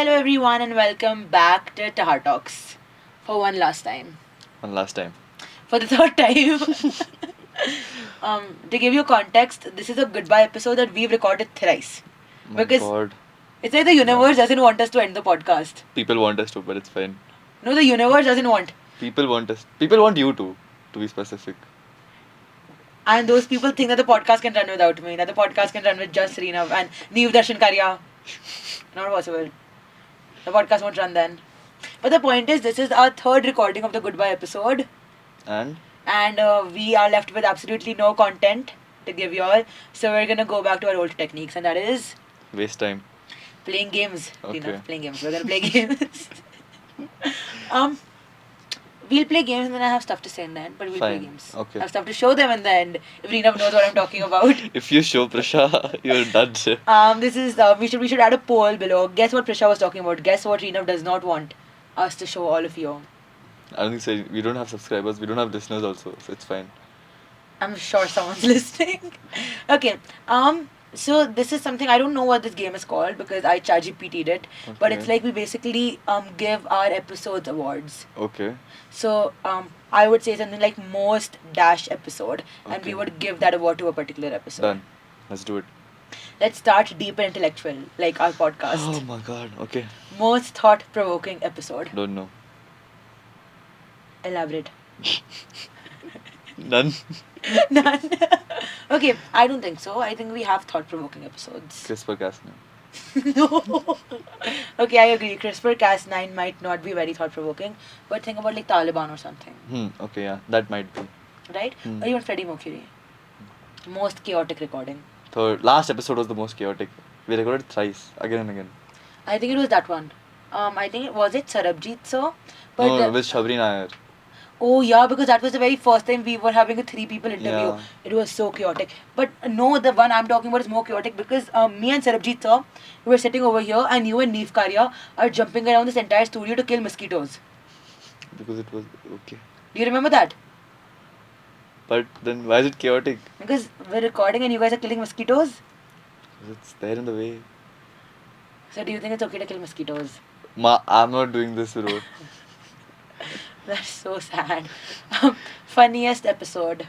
Hello everyone and welcome back to Tahar Talks for one last time. One last time. For the third time. To give you context, this is a goodbye episode that we've recorded thrice. My Because God. it's like the universe doesn't want us to end the podcast. People want us to, but it's fine. No, the universe doesn't want. People want us. People want you to be specific. And those people think that the podcast can run without me, that the podcast can run with just Reena and Neev Darshan Karya. Not possible. The podcast won't run then. But the point is, this is our third recording of the goodbye episode. And And we are left with absolutely no content to give you all. So we're gonna go back to our old techniques, and that is waste time. playing games. Okay. Playing games. We're gonna play games. We'll play games and then I have stuff to say in the end, but we'll play Fine. games. Okay. I have stuff to show them in the end. If Reena knows what I'm talking about. If you show Prasha, you're done. Sir. This is we should add a poll below. Guess what Prisha was talking about. Guess what Reena does not want us to show all of you. I don't think so. We don't have subscribers. We don't have listeners also, so it's fine. I'm sure someone's listening. Okay. So this is something I don't know what this game is called because I ChatGPT'd it. But it's Okay. like we basically give our episodes awards. Okay. So I would say something like most dash episode, and we Okay. would give that award to a particular episode. Done. Let's do it. Let's start deep and intellectual, like our podcast. Oh my God. Okay. Most thought-provoking episode. Don't know. Elaborate. None. None. Okay, I don't think so. I think we have thought-provoking episodes. CRISPR-Cas9. No. Okay, I agree. CRISPR-Cas9 might not be very thought-provoking, but think about like Taliban or something, Okay. Yeah. That might be. right? Hmm. Or even Freddie Mercury. Most chaotic recording. Third. Last episode was the most chaotic. We recorded thrice, again and again. I think it was that one. I think it was Sarabjit sir. But No, with Shabri Nair. oh yeah, because that was the very first time we were having a 3 people interview. Yeah. It was so chaotic. But no, the one I'm talking about is more chaotic because me and Sarabjit sir, we were sitting over here and you and Neef Karya are jumping around this entire studio to kill mosquitoes. Because it was okay. Do you remember that? But then why is it chaotic? Because we're recording and you guys are killing mosquitoes. 'Cause it's there in the way. So do you think it's okay to kill mosquitoes? I'm not doing this, bro. That's so sad. Funniest episode.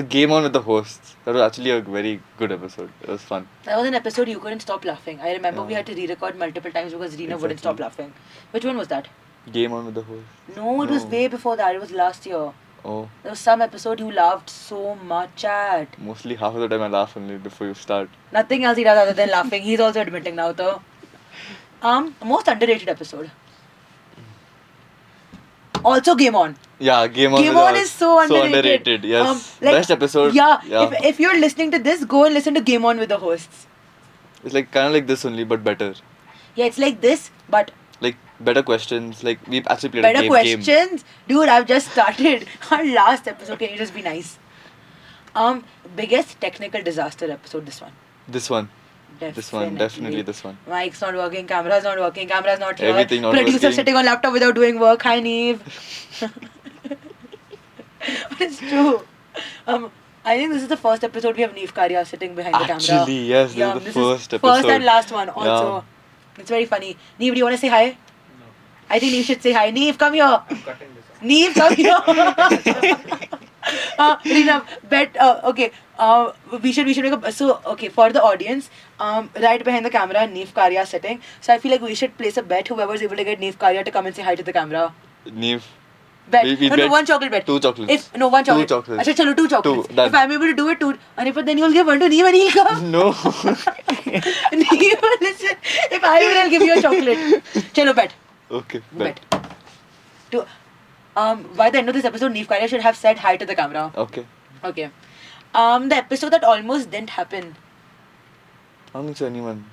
The game on with the hosts. That was actually a very good episode. It was fun. That was an episode you couldn't stop laughing. I remember we Yeah. had to re-record multiple times because Reena wouldn't stop Exactly. laughing. Which one was that? Game on with the hosts. No, it was No. way before that. It was last year. Oh, There was some episode you laughed so much at. mostly half of the time I laugh only before you start. Nothing else he does other than laughing. He's also admitting now though. Most underrated episode. Also Game On. Yeah, Game on Game with On the is so underrated. underrated. Yes. Like, Best episode. Yeah. Yeah. If you're listening to this, go and listen to Game On with the hosts. It's like kind of like this only, but better. Yeah, it's like this, but Like better questions. Like we actually played better a game. questions. Dude, I've just started our last episode. Can you just be nice? Biggest technical disaster episode, this one. This one. This one. Definitely this one. Mic's not working, camera's not working, camera's not here. Everything not Producer working. sitting on laptop without doing work. Hi, Neve. But it's true. I think this is the first episode we have Neve Karya sitting behind the camera. Actually, yes, this is the first episode. First and last one also. Yeah. It's very funny. Neve, do you want to say hi? I think Neve should say hi. Neve, come here. Neve, come here. Reena, okay. We should make a so okay for the audience. Right behind the camera, Neve Karya is sitting. So I feel like we should place a bet. Whoever's able to get Neve Karya to come and say hi to the camera. Neve. Bet. We no, bet one chocolate bet. 2 chocolates. If no one chocolate. 2 chocolates. Achha, chalo, 2 chocolates. Done. If I'm able to do it, 2. And but then you'll give one to Neve and he'll come. No. Neve, listen. If I will, I'll give you a chocolate. Chalo, bet. Okay. Bet. To, by the end of this episode, Neve Karya should have said hi to the camera. Okay. Okay. The episode that almost didn't happen. I don't think so anyone.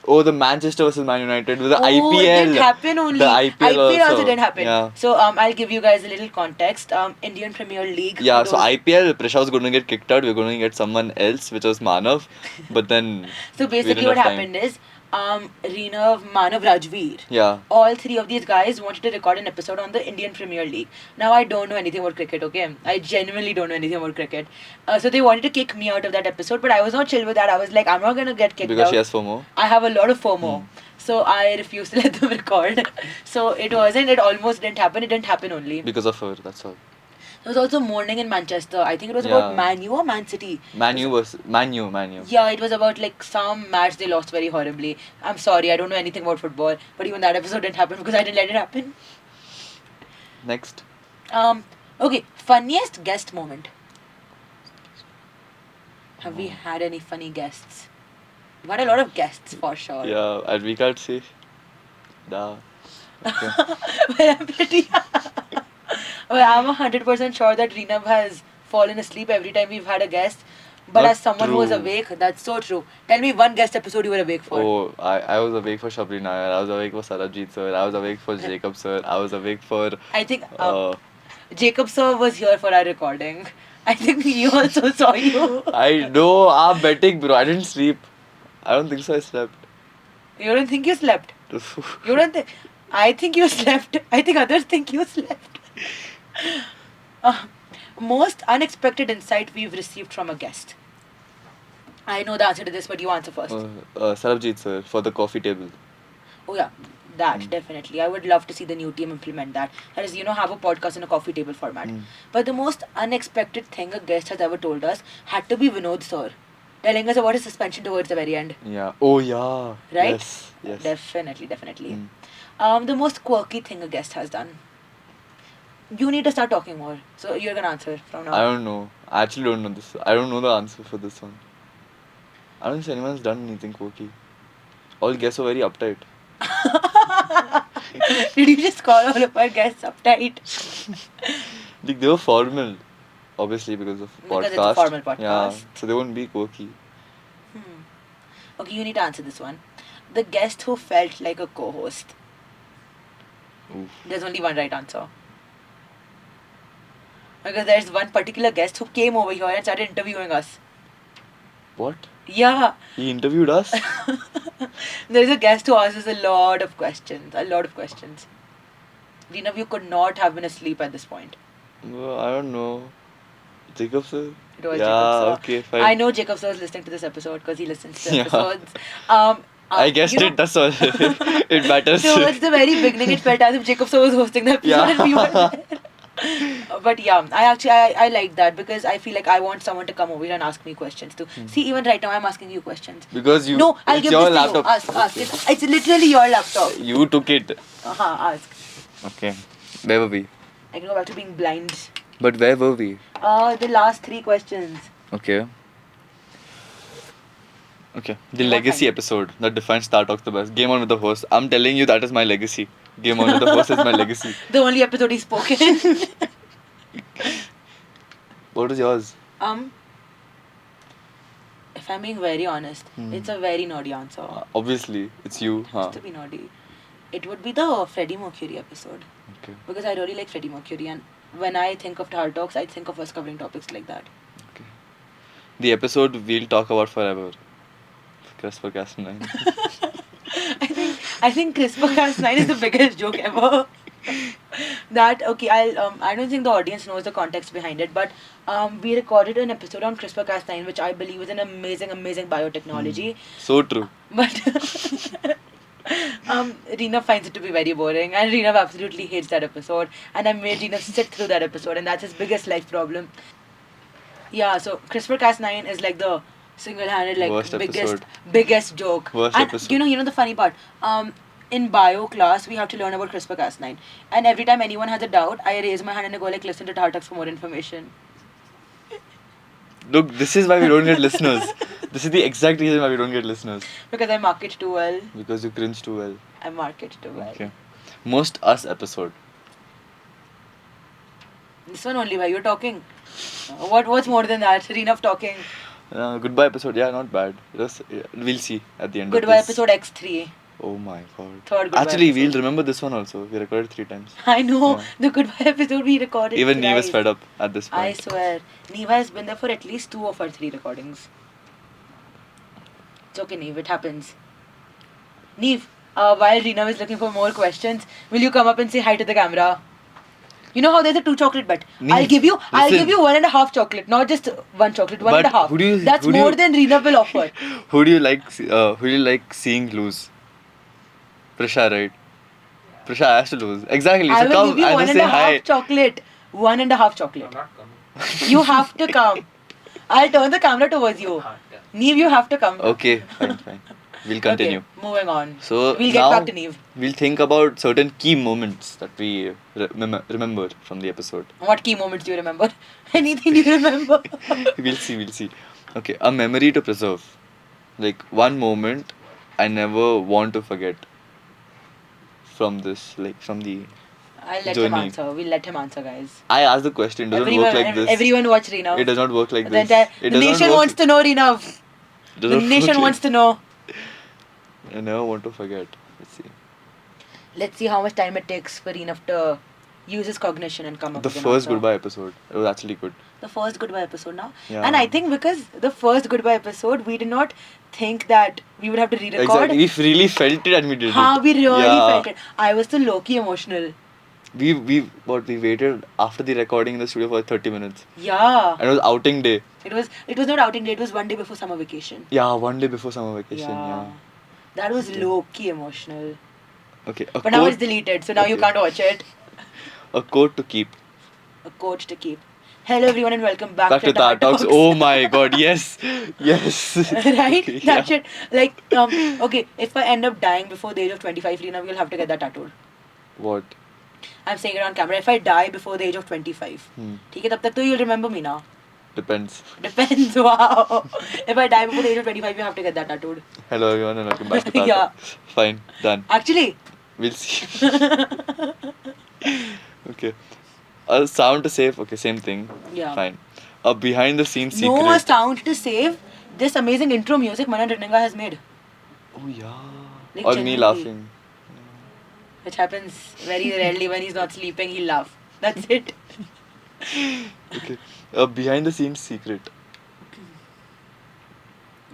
Oh, the Manchester versus Man United with the Oh, IPL. it didn't happen only. The IPL also didn't happen. Yeah. So I'll give you guys a little context. Indian Premier League. Yeah, for so those- IPL, Prisha was going to get kicked out. We are going to get someone else, which was Manav. But then. So we basically, didn't what have time. happened is Reena, Manav, Rajveer. Yeah. All three of these guys wanted to record an episode on the Indian Premier League. Now I don't know anything about cricket, okay? I genuinely don't know anything about cricket. So they wanted to kick me out of that episode, but I was not chill with that. I was like, I'm not gonna get kicked Because out. she has FOMO. I have a lot of FOMO. Hmm. So I refused to let them record. So it almost didn't happen. It didn't happen only. Because of her, that's all. There was also morning in Manchester. I think it was Yeah. about Man U or Man City. Man U. Yeah, it was about like some match they lost very horribly. I'm sorry, I don't know anything about football, but even that episode didn't happen because I didn't let it happen. Next. Okay, funniest guest moment. Have we had any funny guests? We've had a lot of guests for sure. Yeah, and we can't say. Da. Okay. Well, I'm pretty. Well, I'm 100% sure that Reenab has fallen asleep every time we've had a guest. But Not as someone who was true. awake, that's so true. Tell me one guest episode you were awake for. Oh, I was awake for Shabri Nair. I was awake for Sarabjit sir. I was awake for Jacob sir. I was awake for. I think Uh, Jacob sir was here for our recording. I think he also saw you. I know. I'm betting, bro. I didn't sleep. I don't think so. I slept. You don't think you slept? You don't think? I think you slept. I think others think you slept. Most unexpected insight we've received from a guest. I know the answer to this, but you answer first. Sarabjit sir for the coffee table. Oh yeah, that definitely. I would love to see the new team implement that. That is, have a podcast in a coffee table format. But the most unexpected thing a guest has ever told us had to be Vinod sir, telling us about his suspension towards the very end. Yeah. Oh yeah. Right? Yes. Definitely. The most quirky thing a guest has done. You need to start talking more. So you're gonna answer from now. I don't know. I actually don't know this. I don't know the answer for this one. I don't think anyone's done anything quirky. All guests are very uptight. Did you just call all of our guests uptight? Like they were formal, obviously because of podcast. Because it's a formal Yeah, podcast. so they won't be quirky. Okay, you need to answer this one. The guest who felt like a co-host. Oof. There's only one right answer. Because there's one particular guest who came over here and started interviewing us. What? Yeah. He interviewed us? There's a guest who asks us a lot of questions. Reena, you could not have been asleep at this point. Well, I don't know. Jacob sir? It was Yeah, Jacob sir. okay, fine. I know Jacob sir is listening to this episode because he listens to Yeah. episodes. I guessed it, that's all. It matters. Towards the very beginning, it felt as if Jacob sir was hosting the episode Yeah. and we were there. But yeah, I like that because I feel like I want someone to come over here and ask me questions too. See, even right now I'm asking you questions. Because you. No, I'll it's give your this laptop. to you. Ask. It's literally your laptop. You took it. Ask. Okay. Where were we? I can go back to being blind. But where were we? The last 3 questions. Okay. Okay. The What legacy kind? episode that defines Star Talks the best. Game on with the host. I'm telling you that is my legacy. Game on with the host is my legacy. The only episode he's spoken. What is yours? If I'm being very honest, it's a very naughty answer. Obviously, it's you. Huh? Just to be naughty. It would be the Freddie Mercury episode. Okay. Because I really like Freddie Mercury, and when I think of Tar Talks, I think of us covering topics like that. Okay. The episode we'll talk about forever. CRISPR-Cas9. I think CRISPR-Cas9 is the biggest joke ever. I don't think the audience knows the context behind it, but we recorded an episode on CRISPR-Cas9, which I believe is an amazing biotechnology. So true. But Reena finds it to be very boring, and Reena absolutely hates that episode, and I made Reena sit through that episode, and that's his biggest life problem. Yeah, so CRISPR-Cas9 is like the single-handed, like Worst episode. biggest joke. Worst And episode. you know the funny part. In bio class, we have to learn about CRISPR-Cas9, and every time anyone has a doubt, I raise my hand and I go like, listen to Tartux for more information. Look, this is why we don't get listeners. This is the exact reason why we don't get listeners. Because I market too well. Because you cringe too well. I market too well. Okay. Most us episode. This one only, why you're talking. What's more than that? Reena of talking. Goodbye episode. Yeah, not bad. We'll see at the end Goodbye of this. episode X3. Oh my god. Third goodbye Actually, episode. we'll remember this one also. We recorded 3 times. I know. Yeah. The goodbye episode we recorded. Even Neve is thrice. fed up at this point. I swear. Neva has been there for at least 2 of our 3 recordings. It's okay, Neve. It happens. Neve, while Reena is looking for more questions, will you come up and say hi to the camera? You know how there's a 2 chocolate bet. I'll Neve, give you listen. 1.5 chocolate, not just 1 chocolate, one and But a half. who do you- That's who do you- more than Reena will offer. Who do you like? Who do you like seeing lose? Prisha, right? Prisha has to lose. Exactly. I So will come give you and one just and say a half hi. chocolate. 1.5 chocolate. I'm not coming. You have to come. I'll turn the camera towards you. Neve, you have to come. Okay, fine. We'll continue. Okay, moving on. So We'll get now back to Neve. we'll think about certain key moments that we remember from the episode. What key moments do you remember? Anything you remember? We'll see. Okay, a memory to preserve. Like one moment I never want to forget from this, like from the. I'll let him Journey. answer. We'll let him answer, guys. I asked the question. Doesn't work like this. Everyone watch Reena. It does not work like The, this. entire, It the does not nation work- wants to know, Reena. it The does not nation work wants like- to know. I never want to forget. Let's see. Let's see how much time it takes for Reena to use his cognition and come up The with an first answer. goodbye episode. It was actually good. The first goodbye episode now. Yeah. And I think because the first goodbye episode, we did not think that we would have to re-record. Exactly. We really felt it and we did it. Haan, we really Yeah. felt it. I was so low-key emotional. We waited after the recording in the studio for 30 minutes. Yeah. And it was outing day. It was not outing day, it was one day before summer vacation. Yeah, one day before summer vacation. Yeah. That was low-key emotional. Okay. But now it's deleted, so now you Okay. can't watch it. A quote to keep. A quote to keep. Hello everyone and welcome back, Back to Tar Talks. Oh my god, yes. Yes. Right? Yeah. That shit. Like, okay, if I end up dying before the age of 25, Reena, we'll have to get that tattooed. What? I'm saying it on camera. If I die before the age of 25, ठीक है तब तक तो you'll remember me now. Depends. Depends. Wow. If I die before the age of 25, you have to get that tattooed. Hello everyone and welcome back to Tar Yeah. Talks. Fine. Done. Actually. We'll see. Okay. A sound to save. Okay, same thing. Yeah. Fine. A behind the scenes secret. No sound to save. This amazing intro music Manan Rananga has made, Oh yeah. Like Or me genuinely. laughing. which happens very rarely when he's not sleeping. He'll laugh. That's it. Okay. A behind the scenes secret.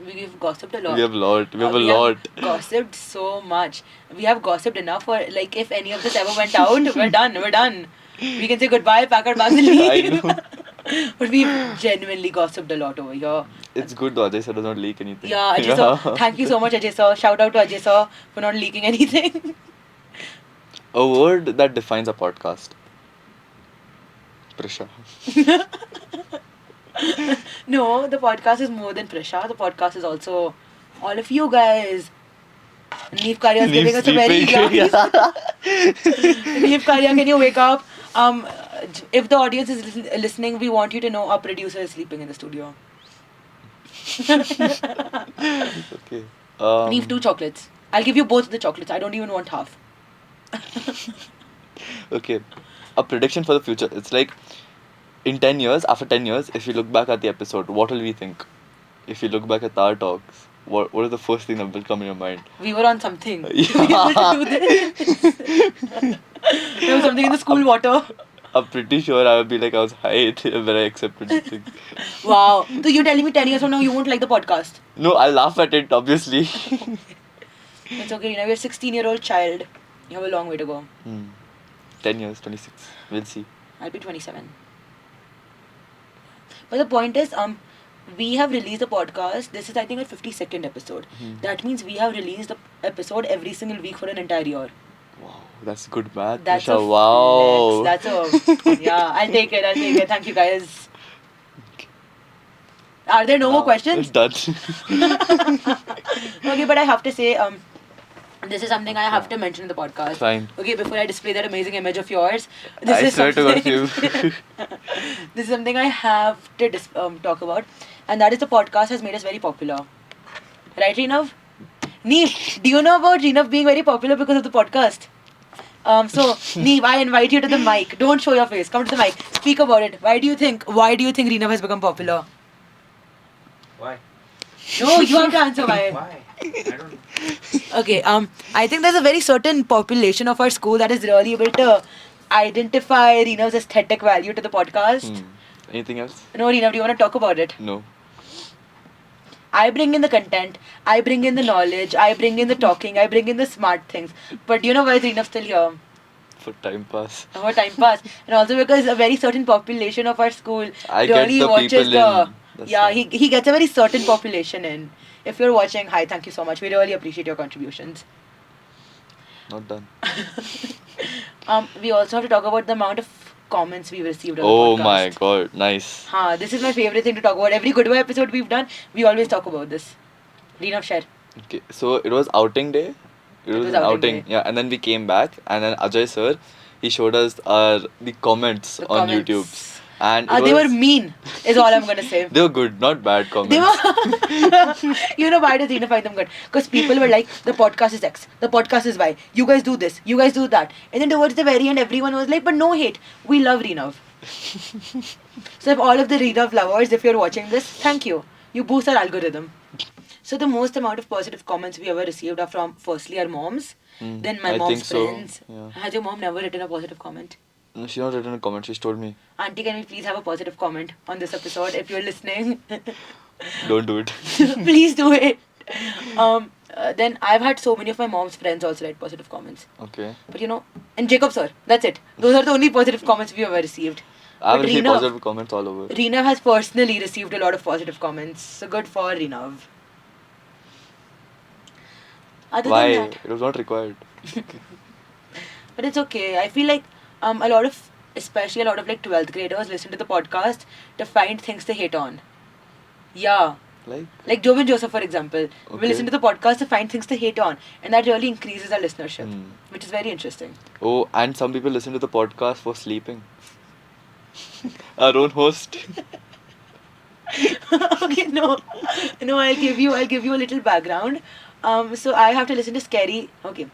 We've gossiped a lot. We have a lot. We have a We lot. gossiped so much. We have gossiped enough for, like, if any of this ever went out, we're done. We can say goodbye, pack our bags and leave. I know. But we've genuinely gossiped a lot over here. It's good though. Ajay sir does not leak anything. Yeah, Ajay sir, thank you so much, Ajay sir. Shout out to Ajay sir for not leaking anything. A word that defines a podcast. Prisha. No, the podcast is more than Prisha. The podcast is also all of you guys. Neve Karya is giving us a very Neve Karya, can you wake up? If the audience is listening, we want you to know our producer is sleeping in the studio. Okay. Neve, 2 chocolates. I'll give you both the chocolates. I don't even want half. Okay. A prediction for the future. It's like in 10 years, after 10 years, if you look back at the episode, what will we think? If you look back at Tar Talks, what is the first thing that will come in your mind? We were on something. Yeah. To be able to do this. There was something in the school water. I'm pretty sure I would be like, I was high when I accepted the thing. Wow. So you're telling me 10 years from now you won't like the podcast? No, I laugh at it, obviously. It's okay, Reena. You're a 16-year-old child. You have a long way to go. 10 years, 26. We'll see. I'll be 27. But the point is, we have released a podcast. This is, I think, a 52nd episode. That means we have released an episode every single week for an entire year. Wow, that's good math. That's Prisha. a Wow. flex. That's a yeah. I'll take it. Thank you, guys. Are there no more questions? Done. Okay, but I have to say, this is something I have to mention in the podcast. Fine. Okay, before I display that amazing image of yours, I swear to God, you. this is something I have to talk about, and that is the podcast has made us very popular. Right, Reenav? Neve, do you know about Reenav being very popular because of the podcast? So, Neve, I invite you to the mic. Don't show your face. Come to the mic. Speak about it. Why do you think Reenav has become popular? Why? No, you have to answer why. Why? I don't know. Okay, I think there's a very certain population of our school that is really able to identify Reenav's aesthetic value to the podcast. Anything else? No, Reenav, do you want to talk about it? No. I bring in the content, I bring in the knowledge, I bring in the talking, I bring in the smart things. But you know why is Reenav still here? For time pass. Our time pass, and also because a very certain population of our school I get really the watches people the. in. That's Yeah, why. he gets a very certain population in. If you're watching, hi, thank you so much. We really appreciate your contributions. Not done. We also have to talk about the amount of comments we've received on Oh the podcast. my god, nice. This is my favorite thing to talk about. Every Goodbye episode we've done, we always talk about this. Reenav, share. Okay, so it was outing day. It was was an outing outing, day. yeah, and then we came back, and then Ajay sir, he showed us the comments The on comments. YouTube, and They were mean, is all I'm gonna say. they were good, not bad comments. They were. You know why does Reenav find them good? Because people were like, the podcast is X, the podcast is Y. You guys do this, you guys do that. And then towards the very end, everyone was like, but no hate. We love Reenav. So if all of the Reenav lovers, if you're watching this, thank you. You boost our algorithm. So the most amount of positive comments we ever received are from firstly our moms, then my I mom's think so, friends. yeah. Has your mom never written a positive comment? No, she not written a comment. She's told me, Auntie, can we please have a positive comment on this episode if you're listening? don't do it. Please do it. Then I've had so many of my mom's friends also write positive comments. Okay. But you know, and Jacob sir, that's it. Those are the only positive comments we ever received. I've But received Reenav- positive comments all over. Reenav has personally received a lot of positive comments. So good for Reenav. Other Why? than that, It was not required. but it's okay. I feel like especially a lot of like 12th graders listen to the podcast to find things to hate on. Yeah. Like Joe and Joseph, for example, we Okay. listen to the podcast to find things to hate on, and that really increases our listenership, Hmm. which is very interesting. Oh, and some people listen to the podcast for sleeping. Our own host. Okay, no, I'll give you a little background. So I have to listen to scary. Okay.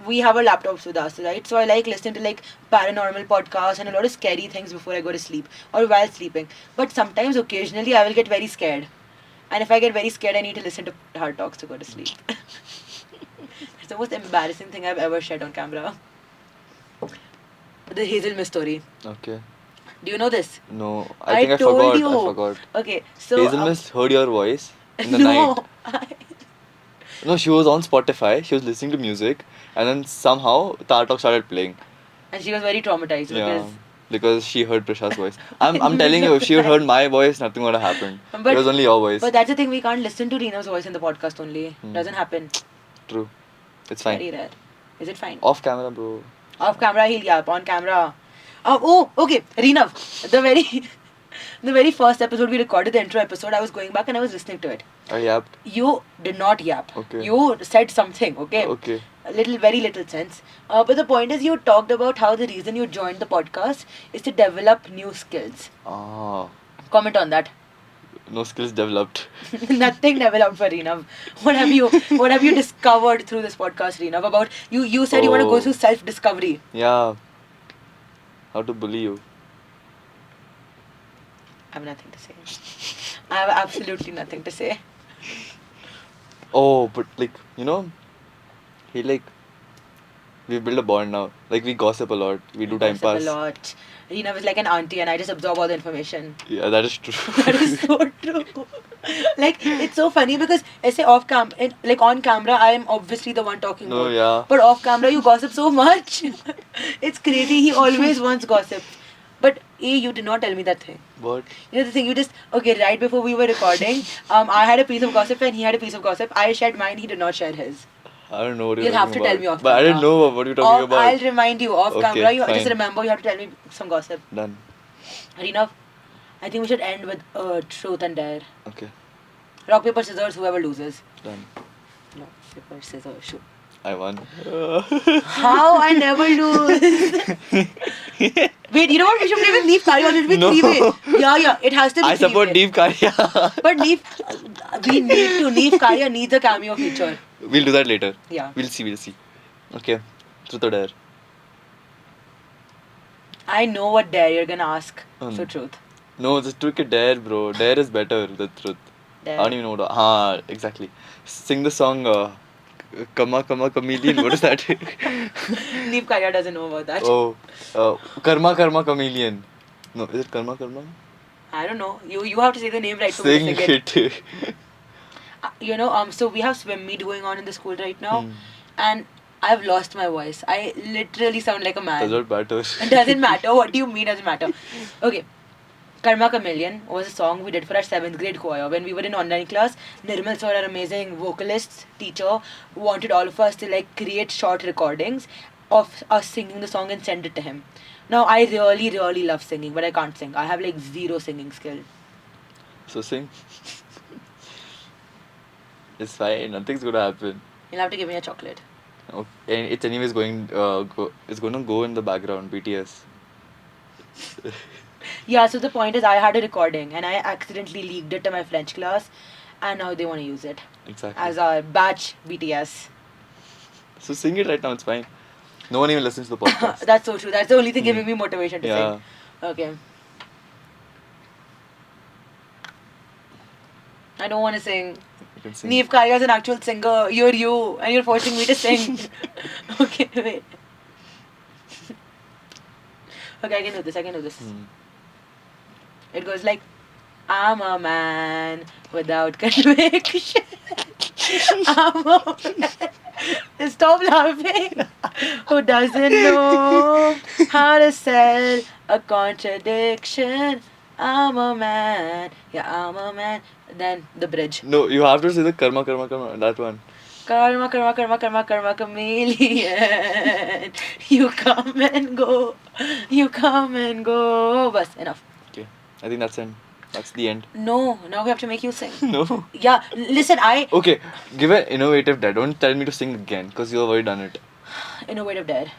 We have our laptops with us, right? So I like listening to like paranormal podcasts and a lot of scary things before I go to sleep or while sleeping. But sometimes, occasionally, I will get very scared, and if I get very scared, I need to listen to hard talks to go to sleep. It's the most embarrassing thing I've ever shared on camera. The Hazelmist story. Okay. Do you know this? No, I I think I told forgot. you. I forgot. Okay, so Hazelmist heard your voice in the no, night. No, she was on Spotify. She was listening to music, and then somehow Tar Talk started playing. and she was very traumatized Yeah, because. because she heard Prashad's voice. I'm telling you, if she had heard my voice, nothing would have happened. But- it was only your voice. But that's the thing, we can't listen to Reenav's voice in the podcast only. Doesn't happen. True. It's Very fine. rare. Is it fine? Off camera, bro. Off camera, he'll yap. On camera. Okay. Reenav. The very first episode we recorded, the intro episode, I was going back and I was listening to it. I yapped. You did not yap. Okay. You said something, okay? Okay. Very little sense. But the point is, you talked about how the reason you joined the podcast is to develop new skills. Ah, Comment on that. no skills developed. Nothing developed for Reenav. What have you discovered through this podcast, Reenav? About you said you want to go Oh. through self-discovery. Yeah. How to bully you? I have nothing to say. I have absolutely nothing to say. Oh, but like he we build a bond now. Like we gossip a lot. We do time Gossip pass. a lot. Reenav is like an auntie and I just absorb all the information. Yeah, that is true. That is so true. Like, it's so funny because I say on camera, I am obviously the one talking No, more. yeah. But off camera, you gossip so much. It's crazy. He always wants gossip. But you did not tell me that thing. What? You know the thing, right before we were recording, I had a piece of gossip and he had a piece of gossip. I shared mine, he did not share his. I don't know what You'll you're have to talking tell about. me off But I didn't camera. know what you're talking about. I'll remind you off Okay, camera. You just fine. remember you have to tell me some gossip. Done. Reenav, I think we should end with truth and dare. Okay. Rock, paper, scissors, whoever loses. Done. No, paper, scissors, shoot. I won. How? I never lose. Wait, you know what? We should play with Neef Kari. It should be No. three-way. Yeah, it has to be I support three-way. Deep Karya. But we need to. Neef Kari needs a cameo feature. We'll do that later. Yeah. We'll see. Okay. Truth or dare? I know what dare you're gonna ask. Hmm. So truth. No, just took a dare, bro. Dare is better than truth. Dare. I don't even know what. Exactly. Sing the song. Kama Kama Chameleon. What is that? Neef Kari doesn't know about that. Karma Karma Chameleon. No, is it Karma Karma? I don't know. You have to say the name right to Sing sing it. it. So we have swim meet going on in the school right now, Hmm. and I've lost my voice. I literally sound like a man. Does not matter. It doesn't matter. What do you mean doesn't matter? Okay. Karma Chameleon was a song we did for our 7th grade choir. When we were in online class, Nirmal sir, our amazing vocalist teacher, wanted all of us to like create short recordings of us singing the song and send it to him. Now, I really, really love singing, but I can't sing. I have like zero singing skill. So sing. It's fine. Nothing's gonna happen. You'll have to give me a chocolate. Okay. And it's anyways going. It's gonna go in the background. BTS. Yeah, so the point is, I had a recording and I accidentally leaked it to my French class, and now they want to use it Exactly. as our batch BTS. So sing it right now. It's fine. No one even listens to the podcast. That's so true. That's the only thing giving me motivation to Yeah. sing. Okay. I don't want to sing. You can sing. Neve Kaya is an actual singer. You're you, and you're forcing me to sing. Okay, wait. Okay, I can do this. I can do this. Hmm. It goes like, I'm a man without conviction. I'm a man. Stop laughing. Who doesn't know how to sell a contradiction? I'm a man. Yeah, I'm a man. Then the bridge. No, you have to say the karma, karma, karma. That one. Karma, karma, karma, karma, karma, chameleon. You come and go. You come and go. Bas, enough. Okay. I think that's it. That's the end. No, now we have to make you sing. No. Yeah, listen, Okay. Give an innovative dad. Don't tell me to sing again because you've already done it. Innovative Dad.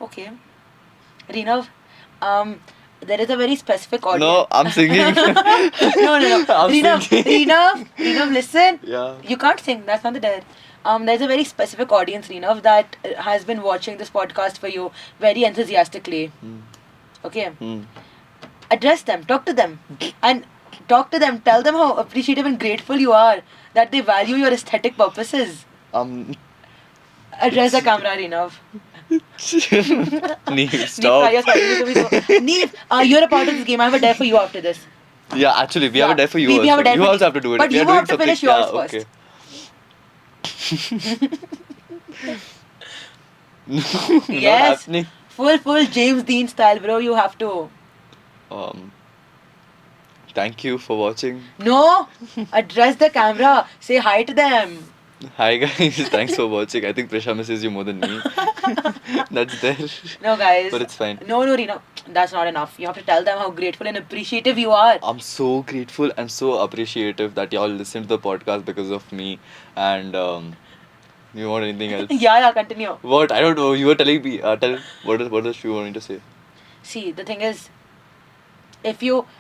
Okay. Rinav, there is a very specific audience. No, I'm singing. no. I'm Rinav, singing. Rinav, listen. Yeah. You can't sing. That's not the dad. There's a very specific audience, Rinav, that has been watching this podcast for you very enthusiastically. Hmm. Okay. Hmm. Address them. Talk to them. And talk to them. Tell them how appreciative and grateful you are that they value your aesthetic purposes. Address the camera, Rinav. Neve, stop. Neve, you're a part of this game. I have a dare for you after this. Yeah, actually, we have a dare for you We also. have a dare You for also you. have to do it. But We are you doing have to something. finish yours Yeah, first. okay. No, not Yes. happening. Full James Dean style, bro. You have to. Thank you for watching. No! Address the camera. Say hi to them. Hi guys, thanks for watching. I think Prisha misses you more than me. That's there. No, guys. But it's fine. No, Rinav. That's not enough. You have to tell them how grateful and appreciative you are. I'm so grateful and so appreciative that y'all listen to the podcast because of me. And you want anything else? Yeah, continue. What? I don't know. You were telling me. Tell what does she want me to say? See, the thing is,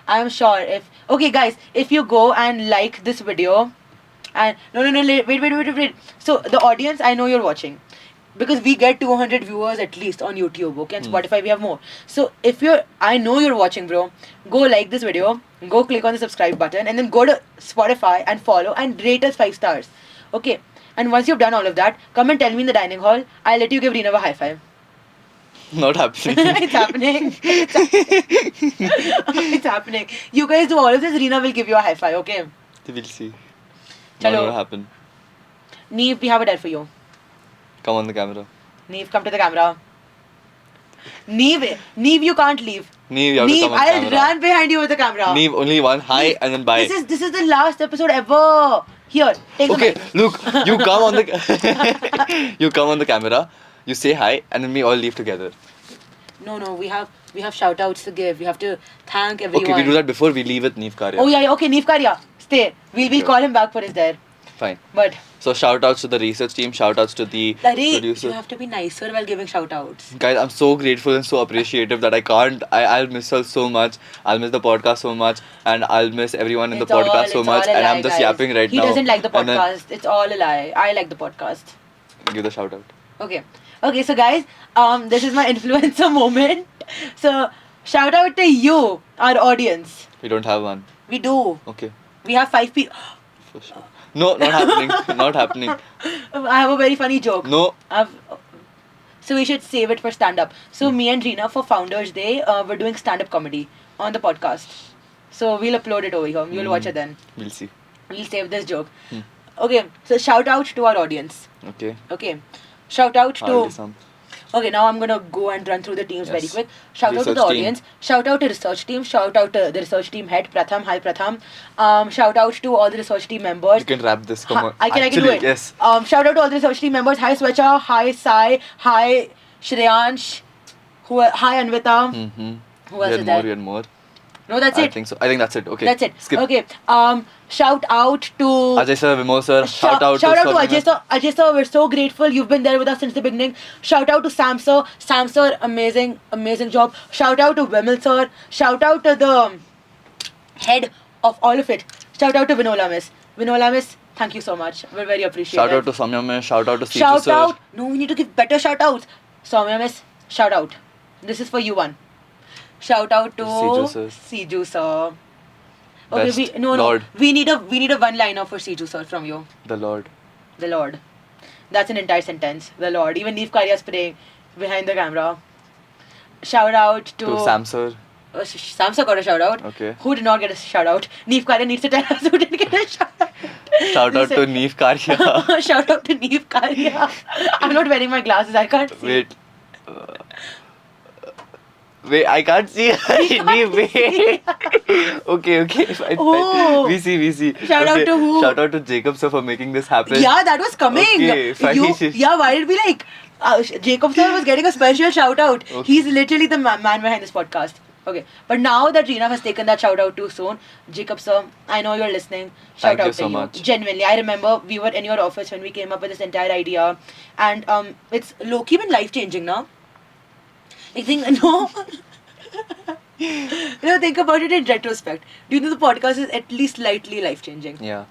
I'm sure okay guys, if you go and like this video, and no, wait. So the audience, I know you're watching, because we get 200 viewers at least on YouTube, okay, and Spotify we have more. So I know you're watching, bro, go like this video, go click on the subscribe button, and then go to Spotify and follow and rate us 5 stars, okay? And once you've done all of that, come and tell me in the dining hall. I'll let you give Rinav a high five. Not happening. It's happening. It's happening. You guys do all of this, Reena will give you a high five, okay? We'll see. Chalo. Not gonna happen. Neve, we have a dare for you. Come on the camera. Neve, come to the camera. Neve, you can't leave. Neve, you have to Neve, come on the I'll camera. run behind you with the camera. Neve, only one. Hi and then bye. This is the last episode ever. Here, take the Okay, mic. look, you come on the you come on the camera, you say hi, and then we all leave together. No, we have shout outs to give. We have to thank everyone. Okay, we do that before we leave with Neve Karya. Oh yeah, okay, Neve Karya, stay. We'll Okay. call him back for his dare. Fine. But So shout outs to the research team, shout outs to the Larry, producer. you have to be nicer while giving shout outs. Guys, I'm so grateful and so appreciative that I'll miss her so much. I'll miss the podcast so much, and I'll miss everyone in the podcast so much. And I'm just yapping right he now. He doesn't like the And then podcast. It's all a lie. I like the podcast. give the shout out. Okay. So guys, this is my influencer moment. So shout out to you, our audience. We don't have one. We do. Okay. We have 5 people. For sure. No, not happening. Not happening. I have a very funny joke. No. So we should save it for stand up. So me and Reena for Founders Day, we're doing stand up comedy on the podcast. So we'll upload it over here. You'll watch it then. We'll see. We'll save this joke. Hmm. Okay, so shout out to our audience. Okay. Okay. Shout out Hardly to... some. Okay, now I'm gonna go and run through the teams very Yes. quick. Shout out to Research the team. audience. Shout out to research team. Shout out to the research team head, Pratham. Hi, Pratham. Shout out to all the research team members. You can wrap this. Come on. I can do Actually, it. Yes. Shout out to all the research team members. Hi, Swecha. Hi, Sai. Hi, Shreyansh. Hi, Anvita. Mm-hmm. Who else is there? You had more. No, that's I it. think so. I think that's it. Okay. That's it. Skip. Okay. Shout out to Ajay sir, Vimod sir. Shout out to Ajay Swapnil. sir. Ajay sir, we're so grateful. You've been there with us since the beginning. Shout out to Sam sir. Sam sir, amazing job. Shout out to Vimal sir. Shout out to the head of all of it. Shout out to Vinola Miss. Vinola Miss, thank you so much. We're very appreciative. Shout out to Samya Miss. Shout out to Siju Shout sir. out. No, we need to give better shout outs. Soumya Miss, shout out. This is for you one. Shout out to Siju sir. Siju sir. Okay, Best. no. Lord. We need a one liner for Siju sir from you. The Lord. The Lord. That's an entire sentence. The Lord. Even Neve Karia's praying behind the camera. Shout out to Sam sir. Sam sir got a shout out. Okay. Who did not get a shout out? Neve Karia needs to tell us who didn't get a shout out. Shout out to Listen. Neve Karya. Shout out to Neve Karia. I'm not wearing my glasses. I can't see. Wait. Wait, I can't see. Neve, wait. Okay. Fine. Oh. We see. Shout out to who? Shout out to Jacob sir for making this happen. Yeah, that was coming. Okay, fine. Yeah, why did we like? Jacob sir was getting a special shout out. Okay. He's literally the man behind this podcast. Okay, but now that Reena has taken that shout out too soon, Jacob sir, I know you're listening. Shout Thank out you to so you. much. Genuinely, I remember we were in your office when we came up with this entire idea, and it's low-key been life-changing now. I think no. Think about it in retrospect. Do you know the podcast is at least slightly life-changing? Yeah.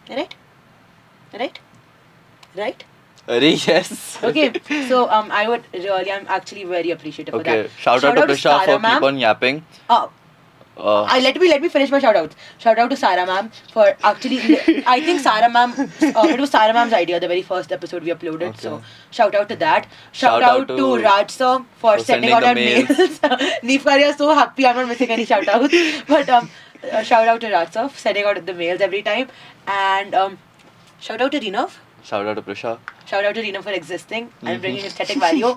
Right? Yes. Okay, so I'm actually very appreciative of Okay. that. Shout out to Prisha for keep on yapping. Let me finish my shout outs. Shout out to Sarah ma'am for actually I think Sarah ma'am it was Sarah ma'am's idea the very first episode we uploaded. Okay. So shout out to that. Shout Shout out out to to Raj sir for sending out the our mails. Neve Karia is so happy I'm not missing any shout outs. But shout out to Raj sir for sending out the mails every time. And shout out to Reena. Shout out to Prisha. Shout out to Reena for existing and bringing aesthetic value.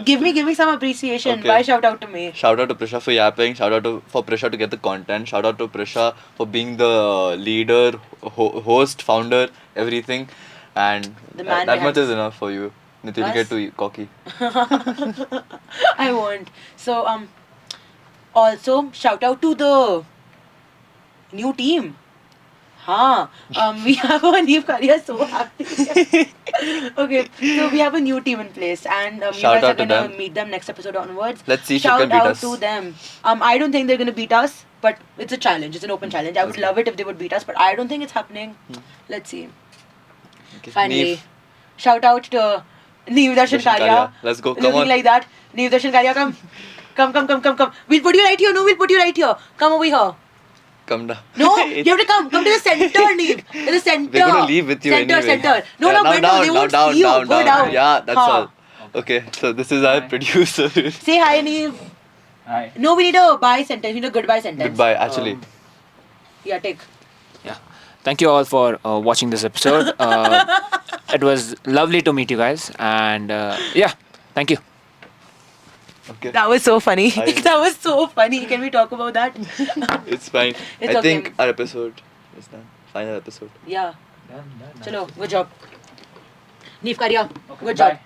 Give me some appreciation. Okay. Why shout out to me? Shout out to Prisha for yapping. Shout out for Prisha to get the content. Shout out to Prisha for being the leader, host, founder, everything. And The man that much behind- is enough for you. Nitin, you get too cocky. I won't. So also shout out to the new team. We have a new career, so happy. Okay, so we have a new team in place, and you Shout guys are out to gonna them. meet them next episode onwards. Let's see if you Shout can beat out us. to them. I don't think they're gonna beat us, but it's a challenge. It's an open challenge. I would love it if they would beat us, but I don't think it's happening. Let's see. Okay. Finally, Neve, shout out to Neve Darshan Darshan Karya. Karya. Let's go. Come Looking on. like that. Neve Darshan Karya, come. Come. We'll put you right here. No, we'll put you right here. Come over here. Come down. No, you have to come. Come to the center, Neve. To the center. We're gonna leave with you center, anyway. Center. No, Yeah, no, now window. down, They now won't down, see you. down, Go down. down. Yeah, that's Huh. all. Okay, so this is our Hi. producer. Say hi, Neve. Hi. No, we need a bye sentence. We need a goodbye sentence. Goodbye, actually. Yeah, take. Yeah. Thank you all for watching this episode. It was lovely to meet you guys. And yeah, thank you. Okay. That was so funny. Hi. That was so funny. Can we talk about that? It's fine. It's I okay. think our episode is done. Final episode. Yeah. Done. Chalo, good job. Neve Karya, Okay, good bye. job.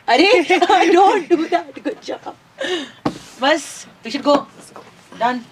Arey, don't do that. Good job. Bas, we should go. Done.